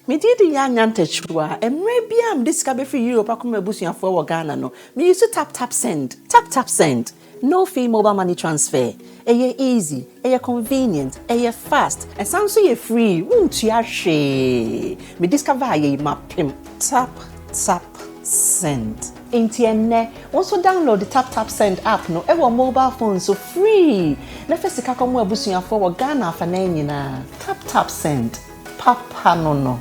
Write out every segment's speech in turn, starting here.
Me did Yanyante Chua, and maybe I'm discovered for you, Pakuma Busia for Ghana. No, me used to tap send. Tap send. No fee mobile money transfer. Eye easy, eye convenient, eye fast, and sounds so free. Won't you share? Me discover ye mapim. Tap send. Intienne, also download the tap send app no ever mobile phone so free. Nefesi kakomu Busia for Ghana for na. Tap send. Papa no.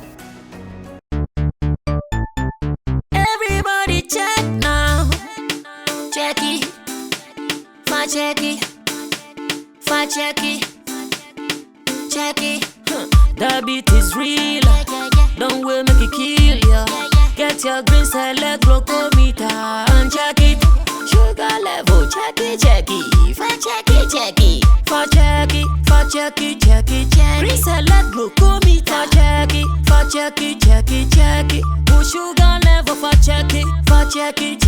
Everybody check now. Check it. Check it. The beat is real. Don't wait, make it kill ya. Get your green select glucometer and check it. Sugar level, check it. Green select glucometer, check it. Push sugar level, check it. Check it.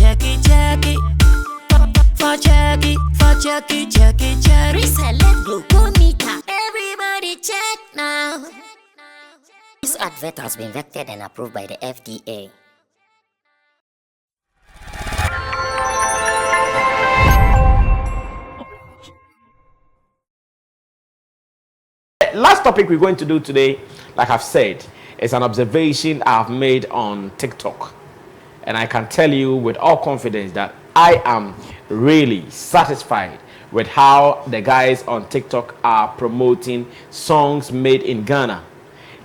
Reselect glucometer. Everybody check now. This advert has been vetted and approved by the FDA. Last topic we're going to do today, like I've said, is an observation I've made on TikTok. And I can tell you with all confidence that I am really satisfied with how the guys on TikTok are promoting songs made in Ghana.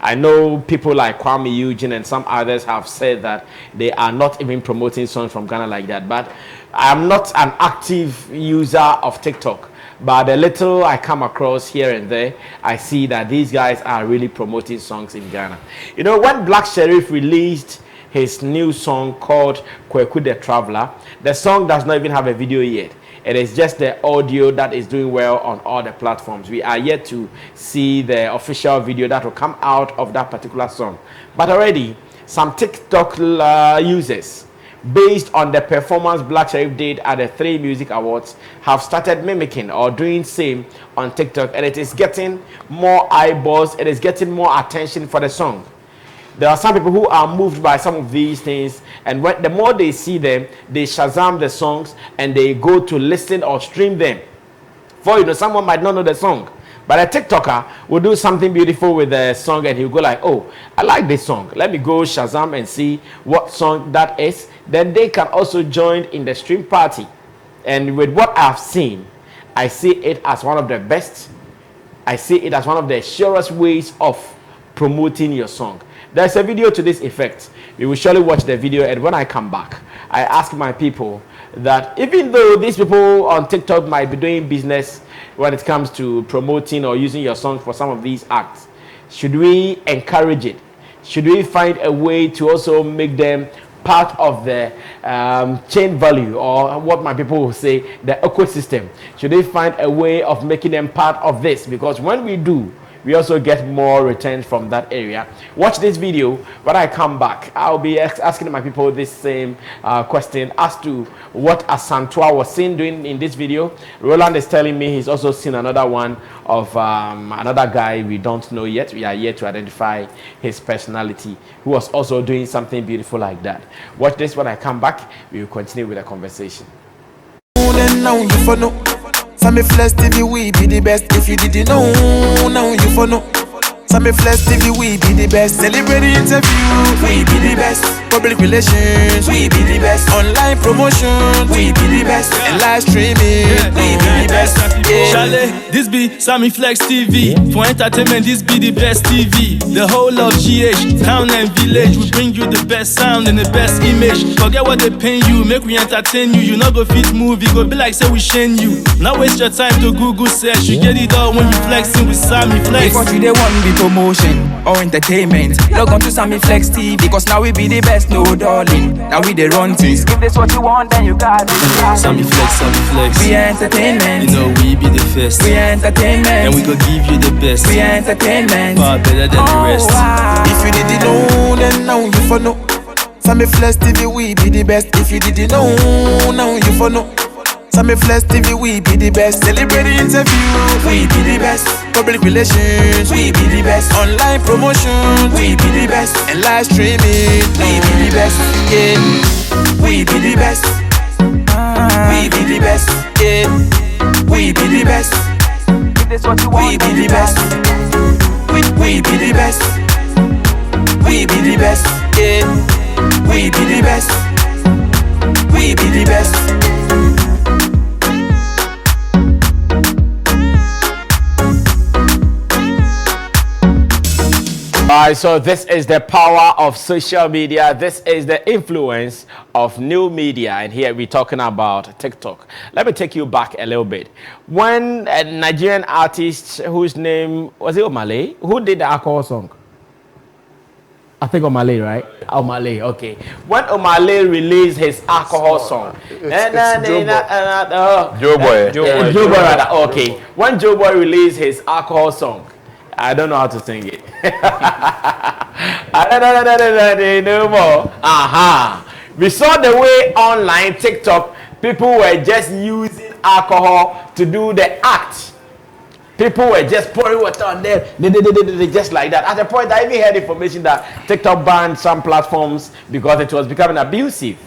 I know people like Kwame Eugene and some others have said that they are not even promoting songs from Ghana like that, but I'm not an active user of TikTok. But the little I come across here and there, I see that these guys are really promoting songs in Ghana. You know, when Black Sheriff released his new song called Kwaku the Traveler, the song does not even have a video yet. It is just the audio that is doing well on all the platforms. We are yet to see the official video that will come out of that particular song. But already, some TikTok users, based on the performance Black Sheriff did at the 3 Music Awards, have started mimicking or doing same on TikTok, and it is getting more eyeballs, it is getting more attention for the song. There are some people who are moved by some of these things, and the more they see them, they Shazam the songs and they go to listen or stream them. For you know, someone might not know the song, but a TikToker will do something beautiful with the song and he'll go like, oh, I like this song. Let me go Shazam and see what song that is. Then they can also join in the stream party. And with what I've seen, I see it as one of the best. I see it as one of the surest ways of promoting your song. There's a video to this effect. We will surely watch the video, and when I come back, I ask my people that even though these people on TikTok might be doing business when it comes to promoting or using your song for some of these acts, should we encourage it? Should we find a way to also make them part of the chain value, or what my people will say, the ecosystem? Should we find a way of making them part of this? Because when we do, we also get more returns from that area. Watch this video. When I come back, I'll be asking my people this same question as to what Asantua was seen doing in this video. Roland is telling me he's also seen another one of another guy we don't know yet. We are yet to identify his personality, who was also doing something beautiful like that. Watch this. When I come back, we will continue with the conversation. Sammy Flex TV, we be the best. If you didn't know, now you for know. Sammy Flex TV, we be the best. Celebrity interview, we be the best. Public relations, we be the best. Online promotion, we be the best. And live streaming, we be the best. Chalet, this be Sammy Flex TV. For entertainment, this be the best TV. The whole of GH, town and village, we bring you the best sound and the best image. Forget what they pay you, make we entertain you. You not go fit movie, go be like say we shame you. Now waste your time to Google search. You get it all when you flexing with Sammy Flex. If what you they want be promotion or entertainment, log on to Sammy Flex TV, because now we be the best, no darling. Now we they run things. Give this what you want, then you got it. Sammy Flex, we entertainment. You know we be the first. We entertainment. And we go give you the best. We entertainment. Far better than the rest. Wow. If you didn't know, then now you for know. Sammy Flex TV, we be the best. If you didn't know, now you for know. Sammy Flex TV, we be the best. Celebrity interview, we be the best. Public relations, we be the best. Online promotion, we be the best. And and live streaming. We be the best, yeah. We be the best. We be the best, yeah. We be the best. If that's what you want, We be the best. We be the best. We be the best, yeah. We be the best. We be the best. Alright, so this is the power of social media. This is the influence of new media. And here we're talking about TikTok. Let me take you back a little bit. When a Nigerian artist whose name, was it Omale? Who did the alcohol song? I think Omale, right? Omale, okay. When Omale released his alcohol song. Joe Boy. Joe Boy, rather. Okay. When Joe Boy released his alcohol song, I don't know how to sing it. No more. Aha. We saw the way online TikTok people were just using alcohol to do the act. People were just pouring water on them, just like that. At the point, I even heard information that TikTok banned some platforms because it was becoming abusive,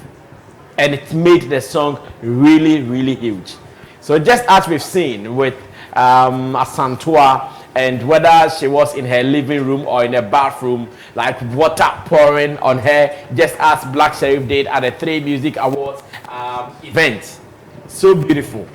and it made the song really, really huge. So just as we've seen with Asantua, and whether she was in her living room or in a bathroom, like water pouring on her, just as Black Sheriff did at the 3 Music Awards event. So beautiful.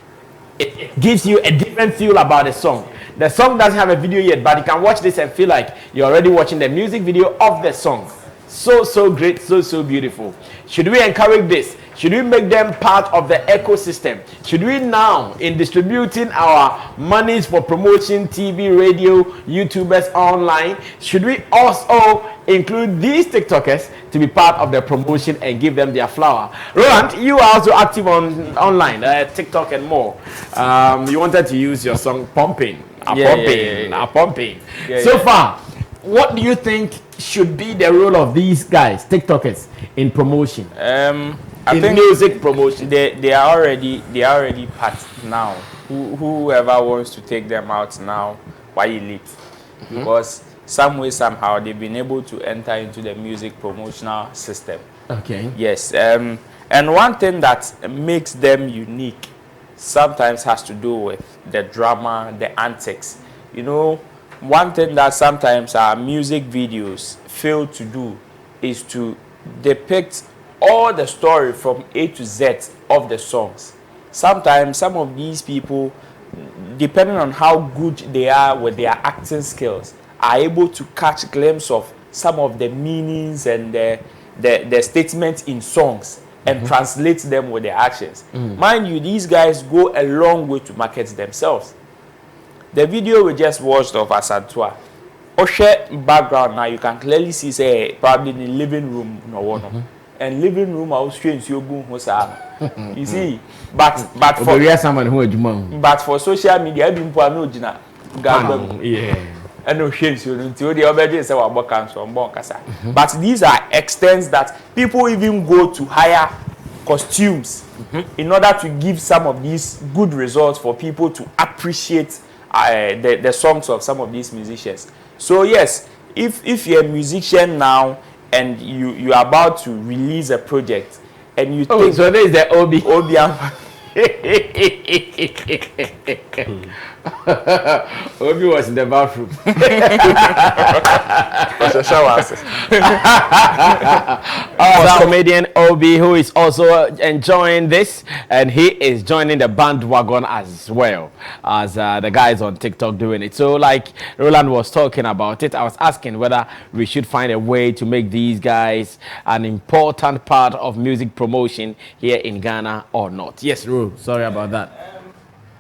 It gives you a different feel about the song. The song doesn't have a video yet, but you can watch this and feel like you're already watching the music video of the song. So great, so beautiful. Should we encourage this? Should we make them part of the ecosystem? Should we now, in distributing our monies for promotion, TV, radio, YouTubers online, should we also include these TikTokers to be part of the promotion and give them their flower? Roland, you are also active on online, TikTok and more. You wanted to use your song Pumping. Pumping. So far, what do you think should be the role of these guys, TikTokers, in promotion? I think music promotion. They are already part now. Whoever wants to take them out now, why elite? Because some way somehow they've been able to enter into the music promotional system. Okay. Yes. And one thing that makes them unique sometimes has to do with the drama, the antics. You know, one thing that sometimes our music videos fail to do is to depict all the story from A to Z of the songs. Sometimes some of these people, depending on how good they are with their acting skills, are able to catch a glimpse of some of the meanings and the statements in songs and translate them with their actions. Mind you, these guys go a long way to market themselves. The video we just watched of Asantua, Oshe background now, you can clearly see, say, probably in the living room, and living room I was strange you see, but for social media people no jina and no shame you until the obedi say we can so but these are extents that people even go to hire costumes in order to give some of these good results for people to appreciate the songs of some of these musicians. So yes, if you're a musician now and you are about to release a project and you think so there is the Obi Obi was in the bathroom. Comedian Obi, who is also enjoying this, and he is joining the bandwagon as well as the guys on TikTok doing it. So like Roland was talking about it, I was asking whether we should find a way to make these guys an important part of music promotion here in Ghana or not. Yes, Ru, sorry about that.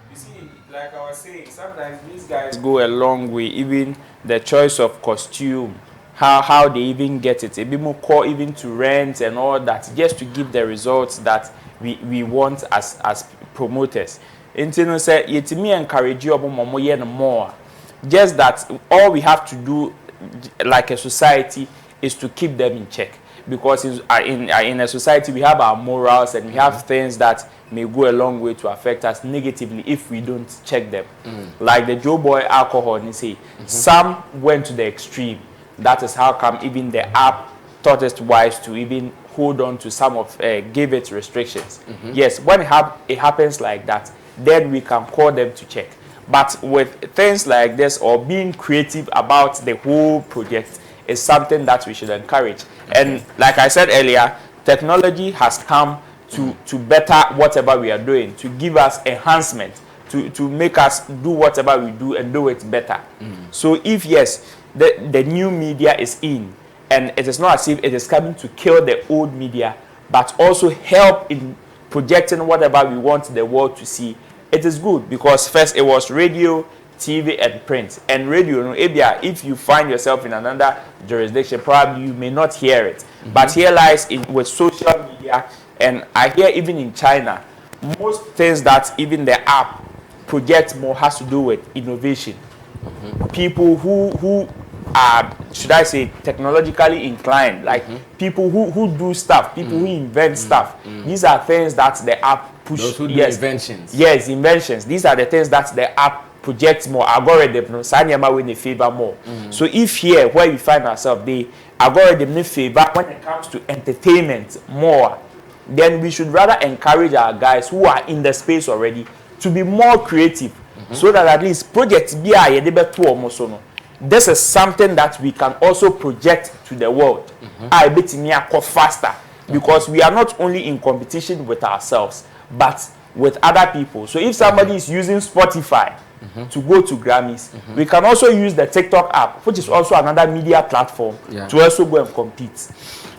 You see, like I was saying, sometimes these guys go a long way. Even the choice of costume, how they even get it, a bit more core even to rent and all that, just to give the results that we want as promoters. Intino said, "Yet me encourage you more." Just that all we have to do, like a society, is to keep them in check. Because in a society we have our morals and we have things that may go a long way to affect us negatively if we don't check them. Like the Joe Boy alcohol, you see, some went to the extreme. That is how come even the app thought it wise to even hold on to some of, give it restrictions. Yes, when it happens like that, then we can call them to check. But with things like this, or being creative about the whole project, is something that we should encourage. And like I said earlier, technology has come to better whatever we are doing, to give us enhancement, to make us do whatever we do and do it better. So if yes, the new media is in, and it is not as if it is coming to kill the old media, but also help in projecting whatever we want the world to see, it is good, because first it was radio, TV and print. And radio, if you find yourself in another jurisdiction, probably you may not hear it. But here lies with social media, and I hear even in China, most things that even the app projects more has to do with innovation. People who are, should I say, technologically inclined, like people who do stuff, people who invent stuff. These are things that the app push. Those who do inventions. Yes, inventions. These are the things that the app projects more. Algorithm, when they favor more. So if here, where we find ourselves, the algorithm favor when it comes to entertainment more, then we should rather encourage our guys who are in the space already to be more creative, so that at least projects be a this is something that we can also project to the world. I bet me faster, because we are not only in competition with ourselves, but with other people. So if somebody is using Spotify to go to Grammys, we can also use the TikTok app, which is also another media platform, to also go and compete.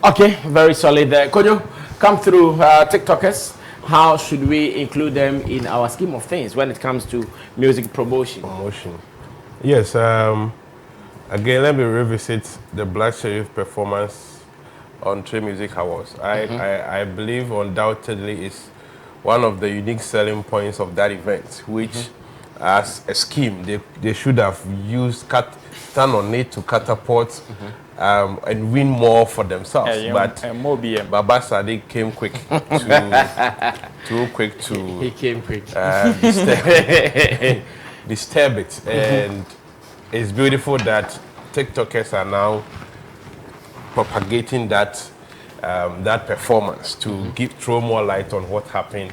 Okay, very solid there. Kojo, come through TikTokers. How should we include them in our scheme of things when it comes to music promotion? Yes, again, let me revisit the Black Sheriff performance on Trade Music Awards. I believe undoubtedly is one of the unique selling points of that event, which as a scheme they should have used, turn on it to catapult and win more for themselves. But Baba Sadiq came quick too quick to he came quick. Disturb it. And it's beautiful that TikTokers are now propagating that that performance to throw more light on what happened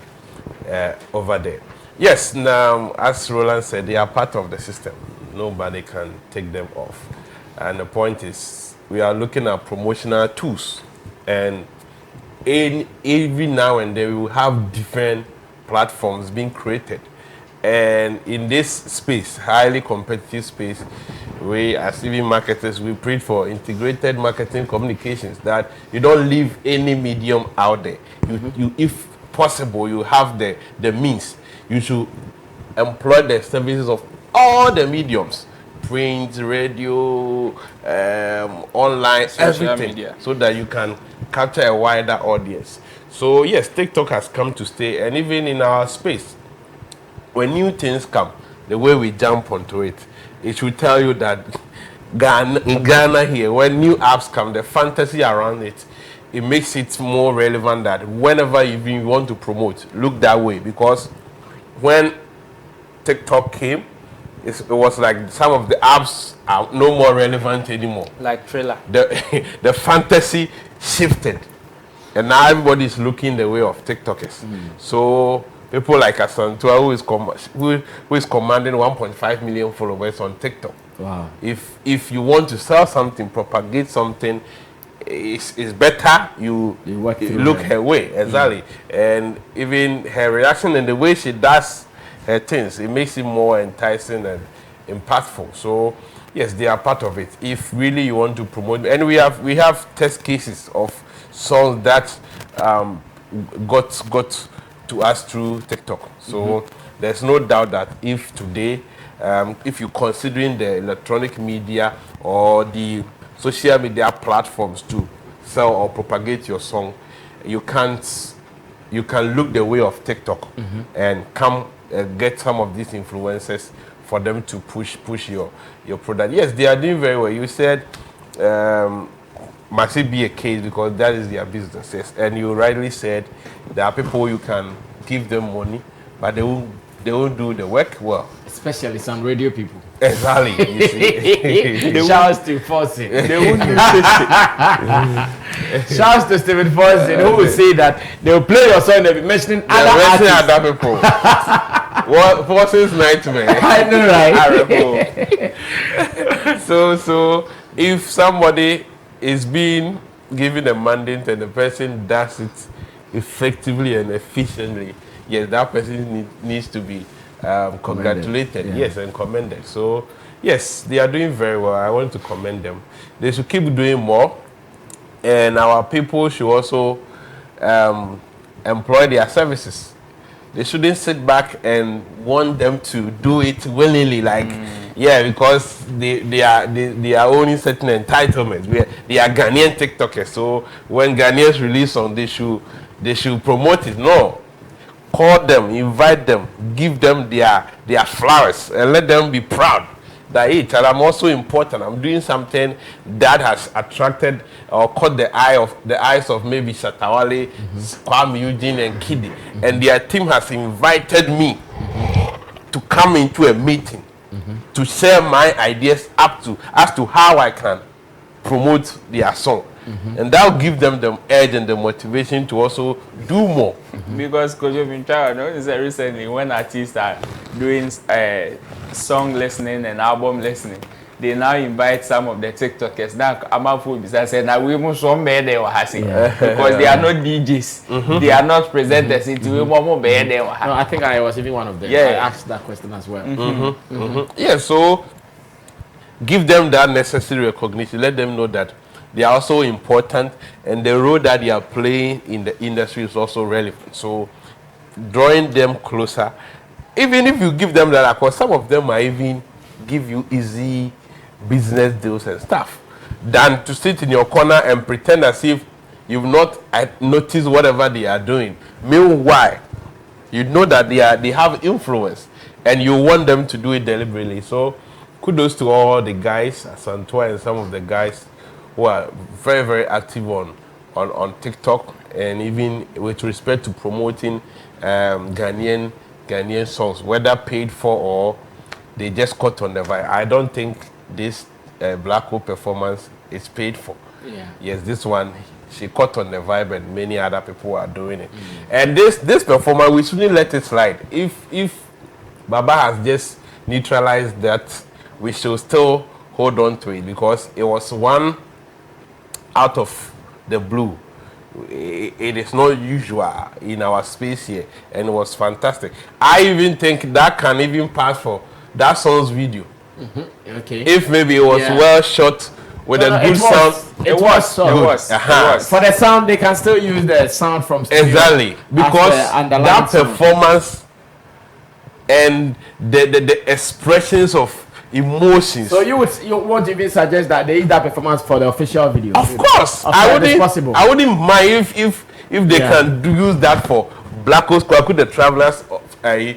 over there. Yes, now, as Roland said, they are part of the system. Nobody can take them off. And the point is, we are looking at promotional tools. And every now and then, we will have different platforms being created. And in this space, highly competitive space, we as even marketers, we pray for integrated marketing communications, that you don't leave any medium out there. You if possible, you have the means. You should employ the services of all the mediums, print, radio, online, social everything, media, so that you can capture a wider audience. So yes, TikTok has come to stay, and even in our space, when new things come, the way we jump onto it, it should tell you that in Ghana here, when new apps come, the fantasy around it, it makes it more relevant that whenever you want to promote, look that way. Because when TikTok came, it was like some of the apps are no more relevant anymore. Like Trailer. The fantasy shifted, and now everybody is looking the way of TikTokers. So people like Asantua, who is commanding 1.5 million followers on TikTok. Wow. If you want to sell something, propagate something, it's better you look her way. Exactly. And even her reaction and the way she does her things, it makes it more enticing and impactful. So yes, they are part of it. If really you want to promote, and we have test cases of songs that got to us through TikTok. So there's no doubt that if today, if you're considering the electronic media or the social media platforms to sell or propagate your song, you can look the way of TikTok and come get some of these influencers for them to push your product. Yes, they are doing very well. You said must it be a case because that is their business. Yes. And you rightly said there are people you can give them money, but they won't do the work well. Especially some radio people. Exactly. You see. Shouts to force it. They won't do Shouts to Stephen Forson, who will say that they will play your song, they'll be mentioning other people. What Forson's nightmare? I know, right? So if somebody is being given a mandate and the person does it effectively and efficiently, yes, that person needs to be congratulated, yes, and commended. So yes, they are doing very well. I want to commend them. They should keep doing more, and our people should also employ their services. They shouldn't sit back and want them to do it willingly, like because they are owning certain entitlements. They are Ghanaian TikTokers, so when Ghanaians release on, they should promote it. No, call them, invite them, give them their flowers, and let them be proud that I'm also important. I'm doing something that has attracted or caught the eyes of maybe Shatawale, Kwame, Eugene, and Kidi, and their team has invited me to come into a meeting to share my ideas as to how I can promote their song. And that will give them the edge and the motivation to also do more. Because because you've been trying, I noticed that recently when artists are doing song listening and album listening, they now invite some of the TikTokers. Now I'm up for this. I said, now we must some better because they are not DJs, they are not presenters. No, I think I was even one of them. Yeah. I asked that question as well. Yeah, so give them that necessary recognition. Let them know that they are also important, and the role that they are playing in the industry is also relevant. So drawing them closer, even if you give them that, of course, some of them might even give you easy business deals and stuff, than to sit in your corner and pretend as if you've not noticed whatever they are doing. Meanwhile, you know that they have influence, and you want them to do it deliberately. So kudos to all the guys, Santua and some of the guys who are very, very active on TikTok, and even with respect to promoting Ghanaian songs, whether paid for or they just caught on the vibe. I don't think this Black Hole performance is paid for. Yeah. Yes, this one, she caught on the vibe, and many other people are doing it. And this performance, we shouldn't let it slide. If Baba has just neutralized that, we should still hold on to it, because it was one out of the blue. It is not usual in our space here, and it was fantastic. I even think that can even pass for that song's video. Okay. If maybe it was well shot with a good sound. It was. For the sound, they can still use the sound from studio. Exactly, because that performance and the expressions of emotions. So you won't even suggest that they use that performance for the official video? Of course, I wouldn't mind if they can use that for Black Coast Kwaku the Travelers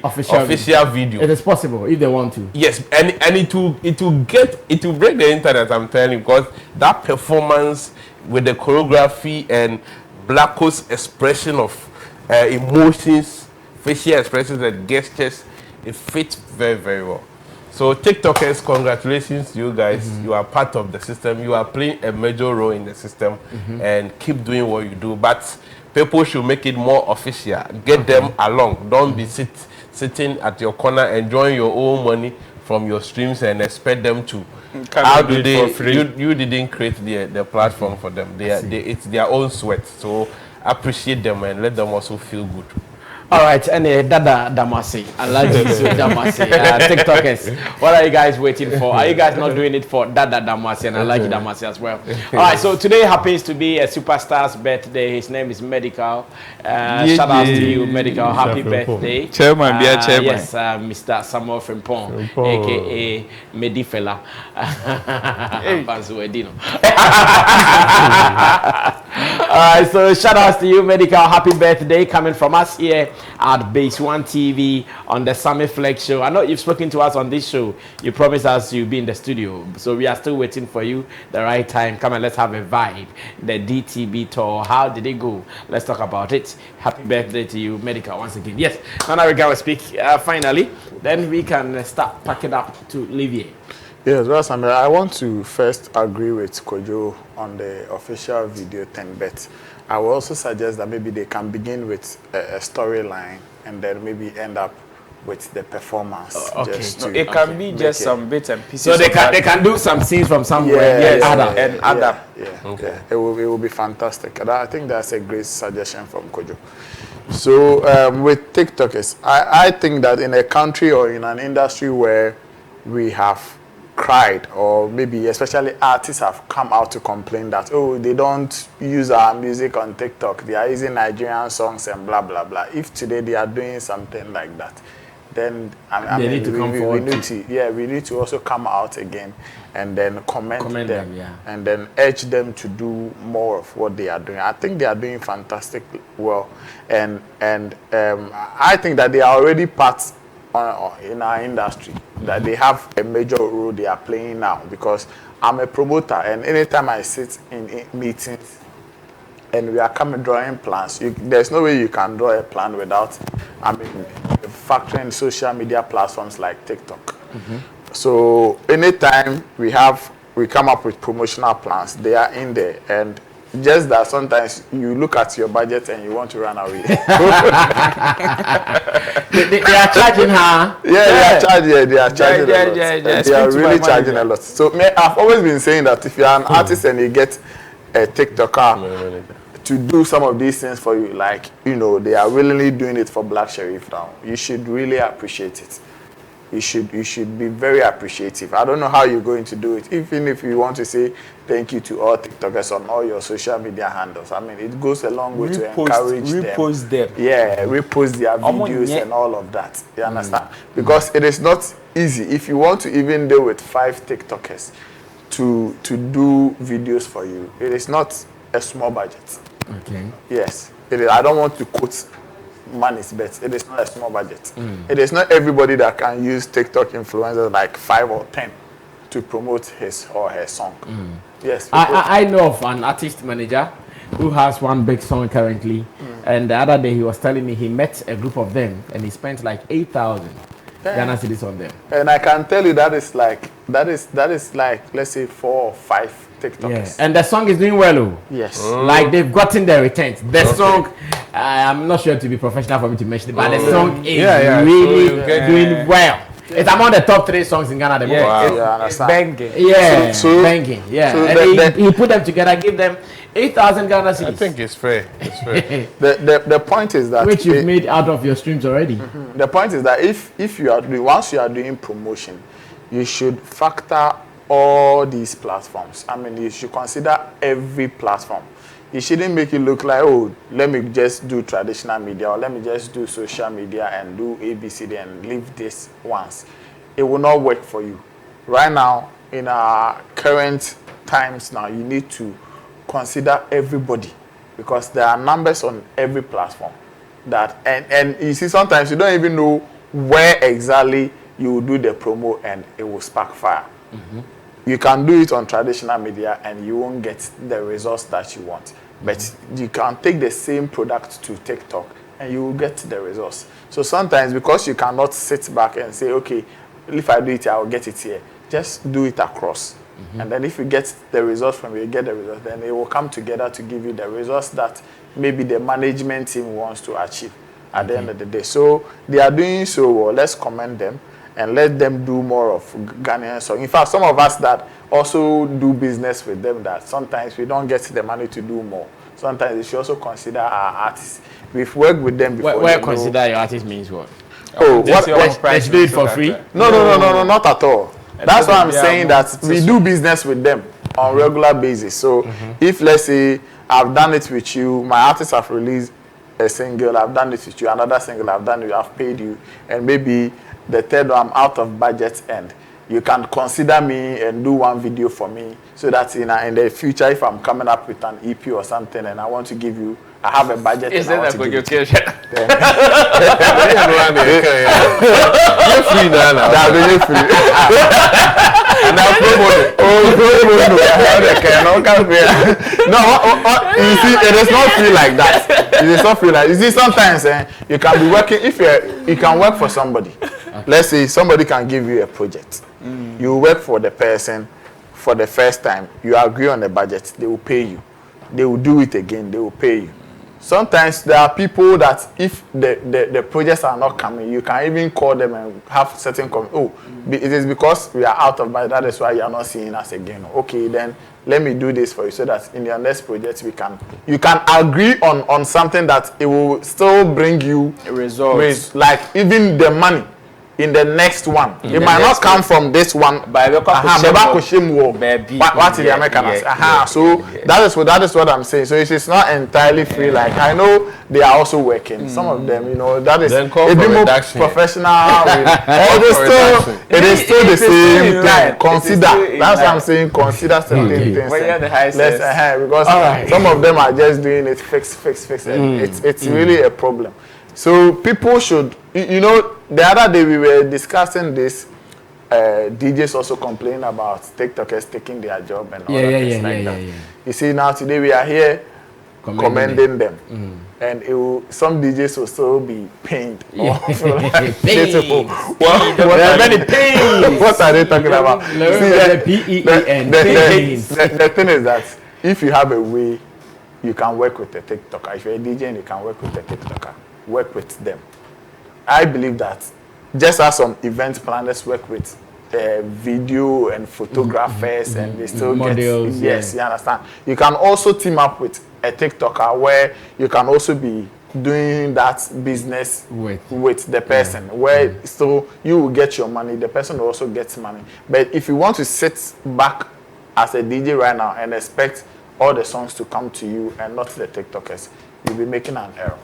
official video. It is possible if they want to. Yes, and it will break the internet. I'm telling you, because that performance with the choreography and Black Coast expression of emotions, facial expressions and gestures, it fits very, very well. So TikTokers, congratulations to you guys. You are part of the system. You are playing a major role in the system, and keep doing what you do. But people should make it more official. Get them along. Don't be sitting at your corner enjoying your own money from your streams and expect them to. How do they? You didn't create the platform for them. It's their own sweat. So appreciate them and let them also feel good. All right, and Dada Damasi, I like you, Damasi. TikTokers, what are you guys waiting for? Are you guys not doing it for Dada Damasi? And I like you, Damasi, as well. All right, so today happens to be a superstar's birthday. His name is Medical. Shout out to you, Medical. Happy birthday. Chairman, chairman. Yes, Mr. Samuel Frimpong, a.k.a. Medifela. All right, so shout out to you, Medical. Happy birthday, coming from us here at Base One TV on the Sammy Flex show. I know you've spoken to us on this show. You promised us you'll be in the studio, so we are still waiting for you. The right time. Come and let's have a vibe. The DTB tour. How did it go? Let's talk about it. Happy birthday to you, Medical, once again. Yes. Now we can speak finally. Then we can start packing up to leave here. Yes, well, Sammy, I want to first agree with Kojo on the official video thing, but I will also suggest that maybe they can begin with a storyline and then maybe end up with the performance. Okay. Just No, to it can be just some bits and pieces. So they can do some scenes from somewhere. Yes, and other. Yeah. It will be fantastic. And I think that's a great suggestion from Kojo. So with TikTokers, I think that in a country or in an industry where we have cried, or maybe especially artists have come out to complain that, oh, they don't use our music on TikTok, they are using Nigerian songs and blah blah blah. If today they are doing something like that, then they need to come forward. We need to also come out again and then comment them, and then urge them to do more of what they are doing. I think they are doing fantastic well, and I think that they are already part in our industry, that they have a major role they are playing now, because I'm a promoter, and anytime I sit in meetings and we are coming drawing plans, there's no way you can draw a plan without factoring social media platforms like TikTok. So anytime we come up with promotional plans, they are in there. And just that sometimes you look at your budget and you want to run away. they are charging her. They are charging a lot. They are really charging a lot. So I've always been saying that if you are an artist and you get a TikToker to do some of these things for you, like, they are willingly doing it for Black Sherif now, you should really appreciate it. You should be very appreciative. I don't know how you're going to do it. Even if you want to say thank you to all TikTokers on all your social media handles, I mean, it goes a long way to encourage them. Repost them. Yeah, repost their videos and all of that. You understand? Because it is not easy. If you want to even deal with 5 TikTokers to do videos for you, it is not a small budget. Okay. Yes. It is. I don't want to quote money, but it is not a small budget. It is not everybody that can use TikTok influencers like 5 or 10 to promote his or her song. Yes. I know of an artist manager who has one big song currently, and the other day he was telling me he met a group of them and he spent like 8,000 Ghana cedis on them. And I can tell you that is like let's say 4 or 5 TikToks. Yeah. And the song is doing well. Yes. Like they've gotten their returns. The song, I'm not sure to be professional for me to mention it, but the song is really doing well. It's among the top 3 songs in Ghana at the moment. It's banging. Yeah, banging. Yeah. So and he put them together, give them 8,000 Ghana cedis. I think it's fair. It's fair. the point is that which you've made out of your streams already. The point is that if you are once you are doing promotion, you should factor all these platforms. I mean, you should consider every platform. You shouldn't make it look like, oh, let me just do traditional media, or let me just do social media and do ABCD and leave this once. It will not work for you. Right now, in our current times now, you need to consider everybody, because there are numbers on every platform that, and you see, sometimes you don't even know where exactly you will do the promo and it will spark fire. You can do it on traditional media and you won't get the results that you want. But you can take the same product to TikTok and you will get the results. So sometimes, because you cannot sit back and say, okay, if I do it here, I'll get it here. Just do it across. And then if you get the results from you get the results, then it will come together to give you the results that maybe the management team wants to achieve at the end of the day. So they are doing so well. Let's commend them and let them do more of Ghanaian songs. In fact, some of us that also do business with them, that sometimes we don't get the money to do more. Sometimes they should also consider our artists. We've worked with them before. Where consider your artist means what? Oh, what? They should do it for free? No, not at all. That's why I'm saying that we do business with them on regular basis. So if, let's say, I've done it with you, my artists have released a single, I've done it with you, another single, I've done it, I've paid you, and maybe the third one, I'm out of budget, and you can consider me and do one video for me, so that in the future, if I'm coming up with an EP or something and I want to give you, I have a budget. Is that a good occasion? You're free now. That's free. And I'll promote it. No, you see, it is not free like that. It is not free like. You see, sometimes you can be working, if you can work for somebody. Let's say somebody can give you a project. You work for the person for the first time. You agree on the budget. They will pay you. They will do it again. They will pay you. Sometimes there are people that if the projects are not coming, you can even call them and have certain it is because we are out of budget. That is why you are not seeing us again. Okay, then let me do this for you so that in your next project you can agree on something that it will still bring you results. Like even the money in the next one. It might not come from this one. So that is what I'm saying. So it's not entirely free. Like I know they are also working. Some of them, that is a bit more professional. It is still the same thing. Consider. That's what I'm saying. Consider certain things. Because some of them are just doing it fix. And it's really a problem. So people should, the other day we were discussing this. DJs also complain about TikTokers taking their job and all that. You see, now today we are here commending them. And some DJs will still be pained. What are they talking about? The thing is that if you have a way, you can work with a TikToker. If you're a DJ and you can work with a TikToker, work with them. I believe that just as some event planners work with video and photographers and they still models, you understand. You can also team up with a TikToker where you can also be doing that business with the person where still you will get your money, the person will also get money. But if you want to sit back as a DJ right now and expect all the songs to come to you and not the TikTokers, you'll be making an error.